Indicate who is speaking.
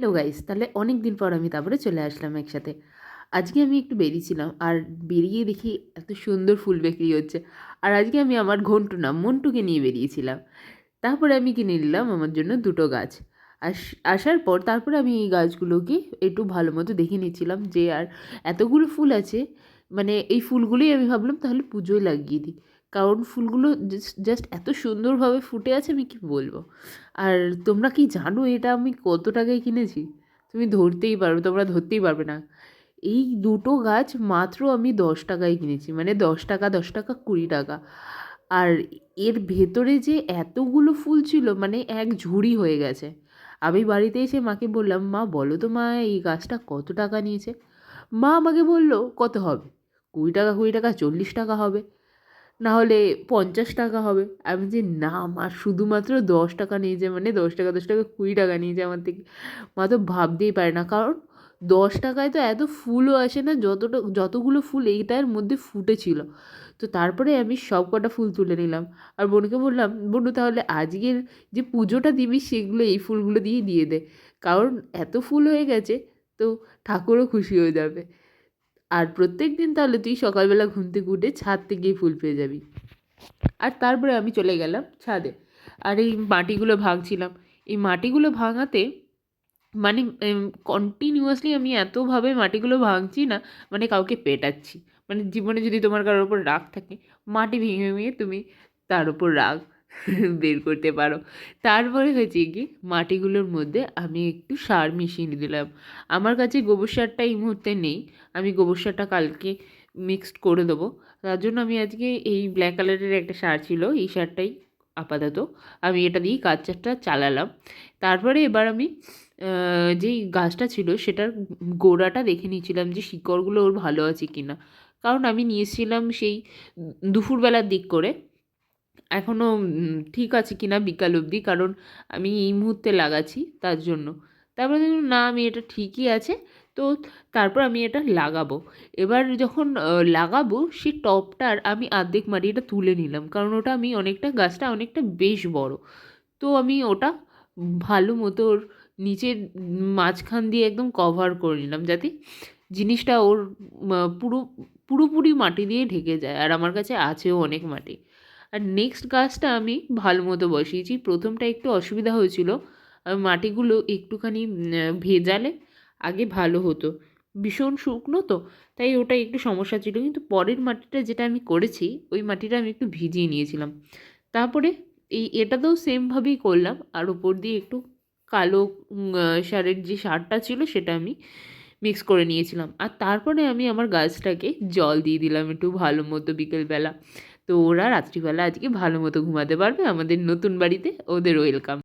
Speaker 1: Hello guys, তাহলে অনেক দিন পর আমি তারপরে চলে আসলাম একসাথে। আজকে আমি একটু বেরিয়েছিলাম আর বেরিয়ে দেখি এত সুন্দর ফুল বিক্রি হচ্ছে। আর আজকে আমি আমার ঘন্টু না মন্টুকে নিয়ে বেরিয়েছিলাম। তারপরে আমি কিনে নিলাম আমার জন্য দুটো গাছ। আসার পর তারপরে আমি এই গাছগুলোকে একটু ভালো মতো দেখে নিচ্ছিলাম যে আর এতগুলো ফুল আছে, মানে এই ফুলগুলোই আমি ভাবলাম তাহলে পুজোয় লাগিয়ে দিই। কারণ ফুলগুলো জাস্ট এত সুন্দরভাবে ফুটে আছে আমি কি বলবো। আর তোমরা কি জানো এটা আমি কত টাকায় কিনেছি? তুমি ধরতেই পারবে, তোমরা ধরতেই পারবে না। এই দুটো গাছ মাত্র আমি 10 টাকায় কিনেছি, মানে 10 টাকা 10 টাকা 20 টাকা। আর এর ভেতরে যে এতগুলো ফুল ছিল মানে এক ঝুড়ি হয়ে গেছে। আমি বাড়িতে এসে মাকে বললাম, মা বলো তো মা এই গাছটা কত টাকা নিয়েছে? মা আমাকে বলল, কত হবে? 20 টাকা 20 টাকা 40 টাকা হবে, না হলে 50 টাকা হবে। আমি যে না মা, শুধুমাত্র 10 টাকা নিয়েছে, মানে 10 টাকা 10 টাকা 20 টাকা নিয়েছে আমার থেকে। মা তো ভাবতেই পারে না, কারণ 10 টাকায় তো এত ফুলও আসে না যতগুলো ফুল এইটার মধ্যে ফুটেছিল। তো তারপরে আমি সব কটা ফুল তুলে নিলাম আর বোনকে বললাম, বোনু তাহলে আজকের যে পুজোটা দিবি সেগুলো এই ফুলগুলো দিয়ে দে, কারণ এত ফুল হয়ে গেছে, তো ঠাকুরও খুশি হয়ে যাবে। আর প্রত্যেক দিন তাহলে তুই সকালবেলা ঘুম থেকে উঠে ছাদ থেকেই ফুল পেয়ে যাবি। আর তারপরে আমি চলে গেলাম ছাদে। আর এই মাটিগুলো ভাঙছিলাম। এই মাটিগুলো ভাঙাতে মানে কন্টিনিউয়াসলি আমি এতভাবে মাটিগুলো ভাঙছি না, মানে কাউকে পেটাচ্ছি। মানে জীবনে যদি তোমার কারোর ওপর রাগ থাকে, মাটি ভেঙে ভেঙে তুমি তার উপর রাগ বের করতে পারো। তারপরে হয়েছে কি, মাটিগুলোর মধ্যে আমি একটু সার মিশিয়ে দিলাম। আমার কাছে গোবর সারটা এই মুহূর্তে নেই, আমি গোবর সারটা কালকে মিক্সড করে দেবো। তার জন্য আমি আজকে এই ব্ল্যাক কালারের একটা সার ছিল, এই সারটাই আপাতত আমি এটা দিয়েই কাজটা চালালাম। তারপরে এবার আমি যেই গাছটা ছিল সেটার গোড়াটা দেখে নিয়েছিলাম যে শিকড়গুলো ওর ভালো আছে কি না। কারণ আমি নিয়েছিলাম সেই দুপুরবেলার দিক করে, এখনও ঠিক আছে কি না বিকাল অবধি, কারণ আমি এই মুহূর্তে লাগাচ্ছি তার জন্য। তারপরে দেখলাম না, আমি এটা ঠিকই আছে। তো তারপর আমি এটা লাগাবো। এবার যখন লাগাবো সেই টবটার আমি অর্ধেক মাটিটা তুলে নিলাম, কারণ ওটা আমি অনেকটা, গাছটা অনেকটা বেশ বড়। তো আমি ওটা ভালো মতো ওর নিচের মাঝখান দিয়ে একদম কভার করে নিলাম, যাতে জিনিসটা ওর পুরোপুরি মাটি দিয়ে ঢেকে যায়। আর আমার কাছে আছেও অনেক মাটি। আর নেক্সট গাছটা আমি ভালো মতো বসিয়েছি। প্রথমটা একটু অসুবিধা হয়েছিল, মাটিগুলো একটুখানি ভেজালে আগে ভালো হতো। ভীষণ শুকনো তো, তাই ওটা একটু সমস্যা ছিল। কিন্তু পরের মাটিটা যেটা আমি করেছি, ওই মাটিটা আমি একটু ভিজিয়ে নিয়েছিলাম। তারপরে এটাতেও সেমভাবেই করলাম। আর উপর দিয়ে একটু কালো সারের যে সারটা ছিল সেটা আমি মিক্স করে নিয়েছিলাম। আর তারপরে আমি আমার গাছটাকে জল দিয়ে দিলাম একটু ভালো মতো বিকেলবেলা। তো ওরা রাত্রিবেলা আজকে ভালো মতো ঘুমাতে পারবে আমাদের নতুন বাড়িতে। ওদের ওয়েলকাম।